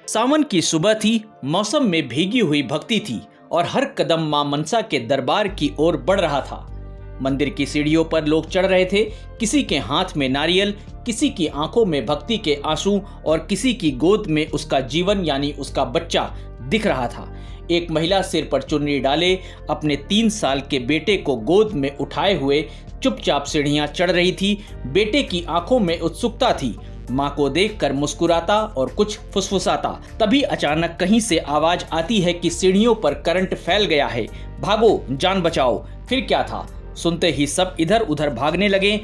सावन की सुबह थी, मौसम में भीगी हुई भक्ति थी और हर कदम मां मनसा के दरबार की ओर बढ़ रहा था। मंदिर की सीढ़ियों पर लोग चढ़ रहे थे, किसी के हाथ में नारियल, किसी की आंखों में भक्ति के आंसू और किसी की गोद में उसका जीवन यानी उसका बच्चा दिख रहा था। एक महिला सिर पर चुन्नी डाले अपने 3 साल के बेटे को गोद में उठाए हुए चुपचाप सीढ़ियां चढ़ रही थी। बेटे की आंखों में उत्सुकता थी, मां को देखकर मुस्कुराता और कुछ फुसफुसाता। तभी अचानक कहीं से आवाज आती है कि सीढ़ियों पर करंट फैल गया है, भागो जान बचाओ। फिर क्या था, सुनते ही सब इधर उधर भागने लगे।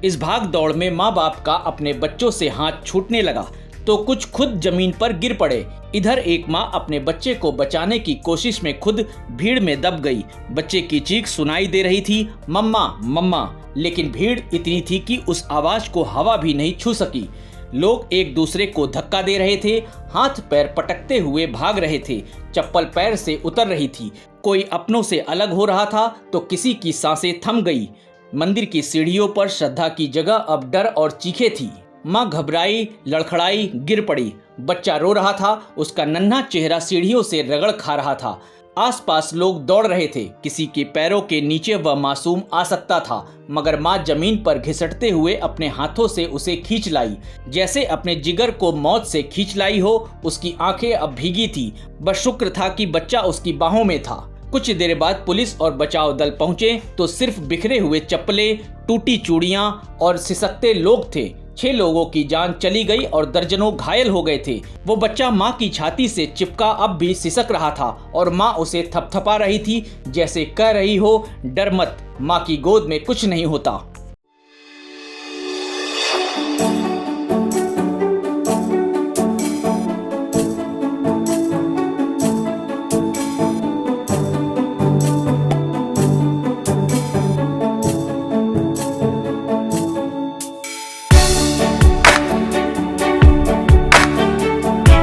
इस भाग दौड़ में माँ बाप का अपने बच्चों से हाथ छूटने लगा तो कुछ खुद जमीन पर गिर पड़े। इधर एक माँ अपने बच्चे को बचाने की कोशिश में खुद भीड़ में दब गई। बच्चे की चीख सुनाई दे रही थी, मम्मा मम्मा, लेकिन भीड़ इतनी थी कि उस आवाज को हवा भी नहीं छू सकी। लोग एक दूसरे को धक्का दे रहे थे, हाथ पैर पटकते हुए भाग रहे थे, चप्पल पैर से उतर रही थी। कोई अपनों से अलग हो रहा था तो किसी की सांसें थम गई। मंदिर की सीढ़ियों पर श्रद्धा की जगह अब डर और चीखें थी। माँ घबराई, लड़खड़ाई, गिर पड़ी। बच्चा रो रहा था, उसका नन्हा चेहरा सीढ़ियों से रगड़ खा रहा था। आसपास लोग दौड़ रहे थे, किसी के पैरों के नीचे वह मासूम आ सकता था, मगर माँ जमीन पर घिसटते हुए अपने हाथों से उसे खींच लाई, जैसे अपने जिगर को मौत से खींच लाई हो। उसकी आंखें अब भीगी थी, बस शुक्र था कि बच्चा उसकी बाहों में था। कुछ देर बाद पुलिस और बचाव दल पहुंचे तो सिर्फ बिखरे हुए चप्पलें, टूटी चूड़ियां और सिसकते लोग थे। 6 लोगों की जान चली गई और दर्जनों घायल हो गए थे। वो बच्चा माँ की छाती से चिपका अब भी सिसक रहा था और माँ उसे थपथपा रही थी, जैसे कह रही हो, डर मत, माँ की गोद में कुछ नहीं होता।